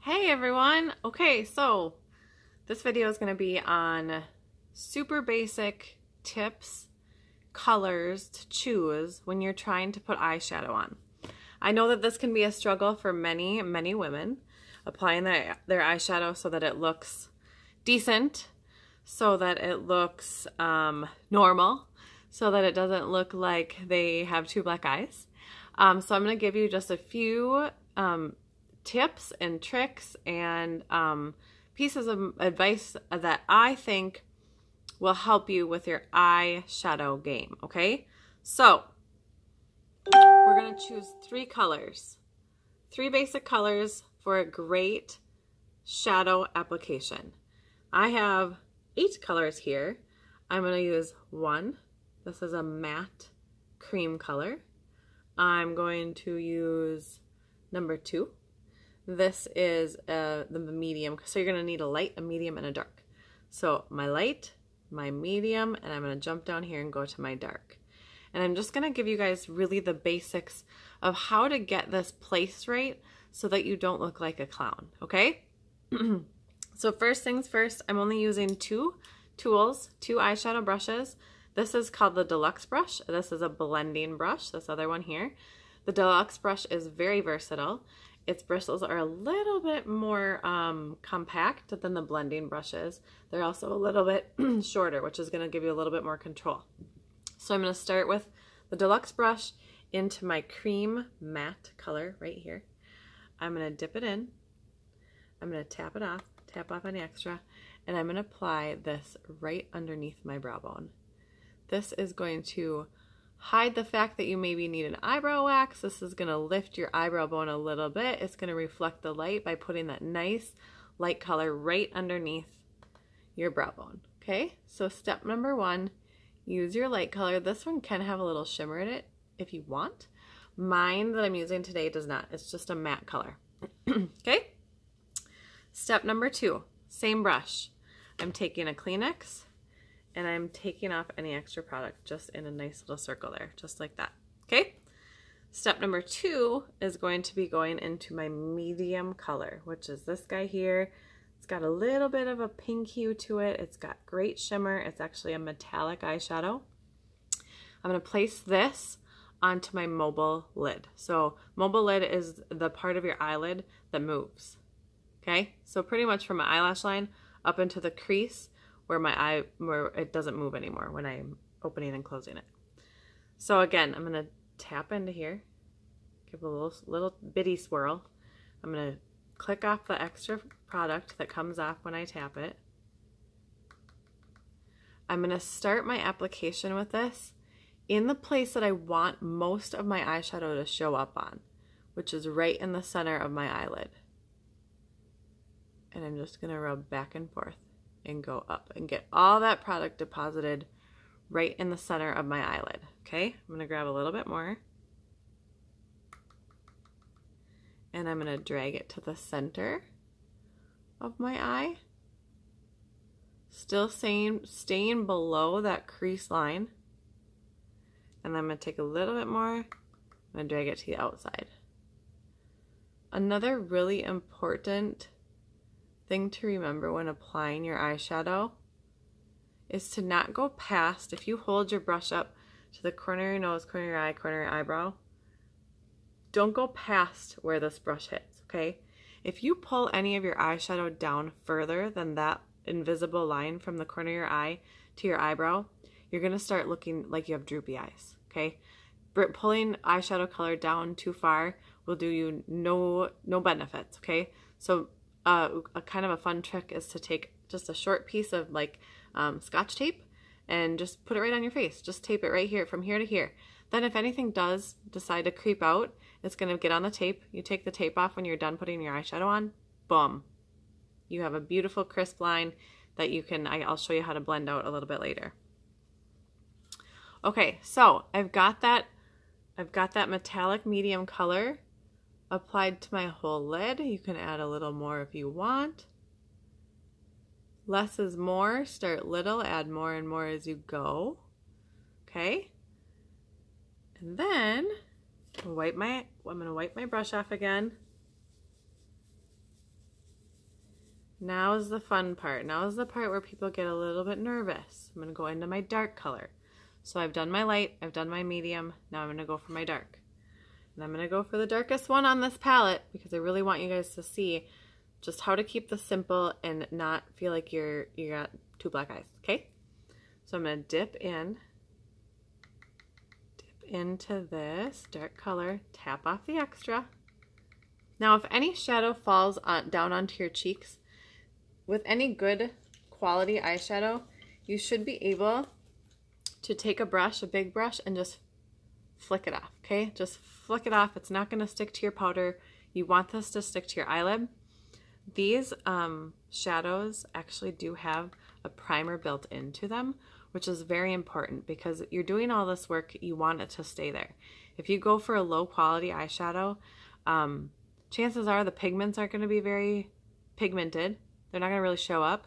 Hey everyone! Okay, so this video is going to be on super basic tips, colors to choose when you're trying to put eyeshadow on. I know that this can be a struggle for many women, applying their eyeshadow so that it looks decent, so that it looks normal, so that it doesn't look like they have two black eyes. So I'm going to give you just a few tips and tricks and pieces of advice that I think will help you with your eyeshadow game, okay? So we're going to choose three colors, three basic colors for a great shadow application. I have 8 colors here. I'm going to use one. This is a matte cream color. I'm going to use number 2. This is the medium, so you're going to need a light, a medium, and a dark. So my light, my medium, and I'm going to jump down here and go to my dark. And I'm just going to give you guys really the basics of how to get this placed right so that you don't look like a clown, okay? So first things first, I'm only using 2 tools, 2 eyeshadow brushes. This is called the Deluxe brush. This is a blending brush, this other one here. The Deluxe brush is very versatile. Its bristles are a little bit more compact than the blending brushes. They're also a little bit shorter, which is going to give you a little bit more control. So I'm going to start with the Deluxe brush into my cream matte color right here. I'm going to dip it in. I'm going to tap off any extra, and I'm going to apply this right underneath my brow bone. This is going to hide the fact that you maybe need an eyebrow wax. This is going to lift your eyebrow bone a little bit. It's going to reflect the light by putting that nice light color right underneath your brow bone. Okay, so step number 1, use your light color. This one can have a little shimmer in it if you want. Mine that I'm using today does not. It's just a matte color. Okay, step number 2, same brush. I'm taking a Kleenex and I'm taking off any extra product just in a nice little circle there, just like that, okay? Step number 2 is going to be going into my medium color, which is this guy here. It's got a little bit of a pink hue to it. It's got great shimmer. It's actually a metallic eyeshadow. I'm gonna place this onto my mobile lid. So mobile lid is the part of your eyelid that moves, okay? So pretty much from my eyelash line up into the crease where it doesn't move anymore when I'm opening and closing it. So again, I'm gonna tap into here, give a little bitty swirl. I'm gonna click off the extra product that comes off when I tap it. I'm gonna start my application with this in the place that I want most of my eyeshadow to show up on, which is right in the center of my eyelid. And I'm just gonna rub back and forth and go up and get all that product deposited right in the center of my eyelid. Okay, I'm gonna grab a little bit more and I'm gonna drag it to the center of my eye, still staying below that crease line. And I'm gonna take a little bit more, I'm gonna drag it to the outside. Another really important thing to remember when applying your eyeshadow is to not go past, if you hold your brush up to the corner of your nose, corner of your eye, corner of your eyebrow, don't go past where this brush hits, okay? If you pull any of your eyeshadow down further than that invisible line from the corner of your eye to your eyebrow, you're gonna start looking like you have droopy eyes, okay? Pulling eyeshadow color down too far will do you no benefits, okay? So a kind of a fun trick is to take just a short piece of like Scotch tape and just put it right on your face. Just tape it right here, from here to here. Then if anything does decide to creep out, it's going to get on the tape. You take the tape off when you're done putting your eyeshadow on. Boom. You have a beautiful crisp line that you can, I'll show you how to blend out a little bit later. Okay, so I've got that metallic medium color applied to my whole lid. You can add a little more if you want. Less is more. Start little, add more and more as you go. Okay? And then I'm gonna wipe my brush off again. Now is the fun part. Now is the part where people get a little bit nervous. I'm going to go into my dark color. So I've done my light, I've done my medium, now I'm going to go for my dark. And I'm going to go for the darkest one on this palette because I really want you guys to see just how to keep this simple and not feel like you got two black eyes, okay? So I'm going to dip into this dark color, tap off the extra. Now if any shadow falls down onto your cheeks, with any good quality eyeshadow, you should be able to take a brush, a big brush, and just flick it off, okay? Just flick it off. It's not going to stick to your powder. You want this to stick to your eyelid. These shadows actually do have a primer built into them, which is very important because you're doing all this work, you want it to stay there. If you go for a low quality eyeshadow, chances are the pigments aren't going to be very pigmented. They're not going to really show up.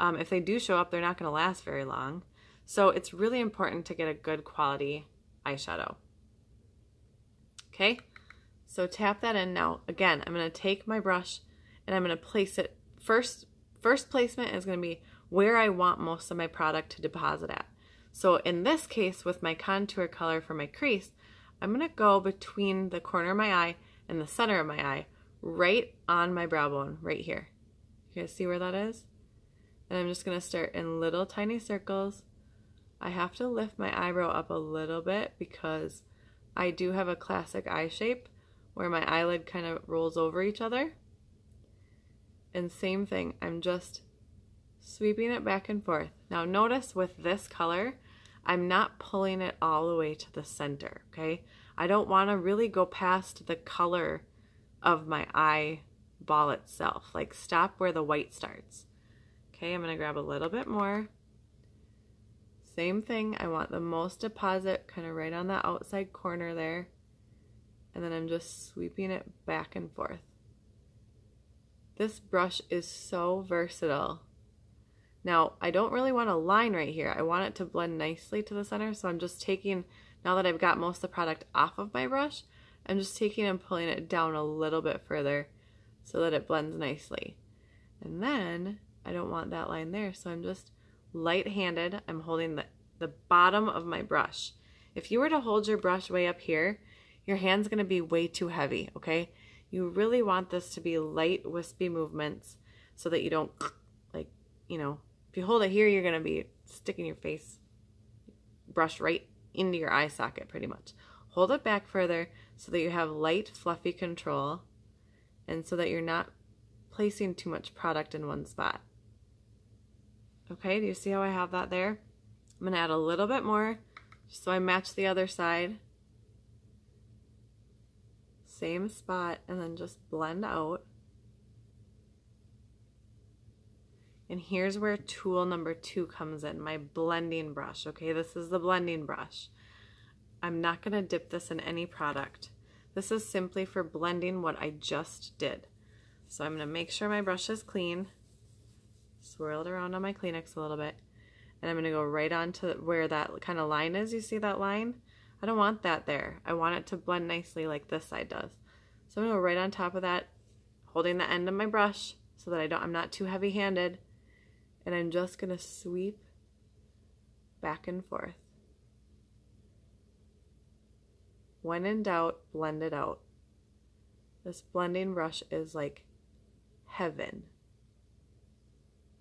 If they do show up, they're not going to last very long. So it's really important to get a good quality eyeshadow. Okay, so tap that in. Now again, I'm going to take my brush and I'm going to place it first placement is going to be where I want most of my product to deposit at. So in this case, with my contour color for my crease, I'm going to go between the corner of my eye and the center of my eye, right on my brow bone, right here. You guys see where that is? And I'm just going to start in little tiny circles. I have to lift my eyebrow up a little bit because I do have a classic eye shape where my eyelid kind of rolls over each other. And same thing, I'm just sweeping it back and forth. Now notice with this color, I'm not pulling it all the way to the center, okay? I don't want to really go past the color of my eyeball itself. Like stop where the white starts. Okay, I'm going to grab a little bit more. Same thing, I want the most deposit kind of right on the outside corner there. And then I'm just sweeping it back and forth. This brush is so versatile. Now, I don't really want a line right here. I want it to blend nicely to the center, so I'm just taking, now that I've got most of the product off of my brush, I'm just taking and pulling it down a little bit further so that it blends nicely. And then, I don't want that line there, so I'm just light-handed. I'm holding the bottom of my brush. If you were to hold your brush way up here, your hand's going to be way too heavy, okay? You really want this to be light, wispy movements so that you don't, like, you know, if you hold it here, you're going to be sticking your face brush right into your eye socket pretty much. Hold it back further so that you have light, fluffy control and so that you're not placing too much product in one spot. Okay, do you see how I have that there? I'm going to add a little bit more just so I match the other side. Same spot, and then just blend out. And here's where tool number 2 comes in, my blending brush. Okay, this is the blending brush. I'm not going to dip this in any product. This is simply for blending what I just did. So I'm going to make sure my brush is clean. Swirl it around on my Kleenex a little bit. And I'm going to go right on to where that kind of line is. You see that line? I don't want that there. I want it to blend nicely like this side does. So I'm going to go right on top of that, holding the end of my brush so that I'm not too heavy-handed. And I'm just going to sweep back and forth. When in doubt, blend it out. This blending brush is like heaven.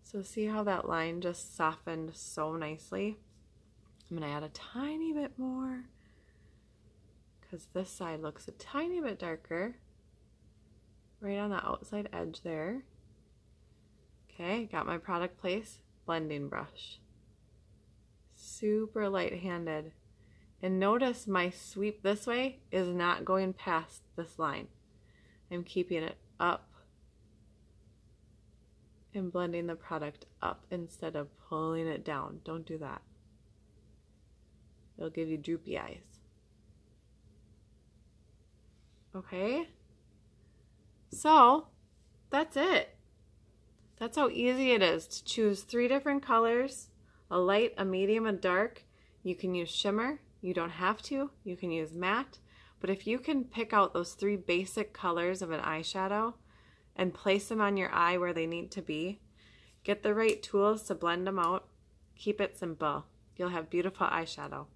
So see how that line just softened so nicely? I'm going to add a tiny bit more because this side looks a tiny bit darker. Right on the outside edge there. Okay, got my product placed. Blending brush. Super light-handed. And notice my sweep this way is not going past this line. I'm keeping it up and blending the product up instead of pulling it down. Don't do that. It'll give you droopy eyes. Okay? So, that's it. That's how easy it is to choose 3 different colors, a light, a medium, a dark. You can use shimmer. You don't have to. You can use matte. But if you can pick out those 3 basic colors of an eyeshadow, and place them on your eye where they need to be. Get the right tools to blend them out. Keep it simple. You'll have beautiful eyeshadow.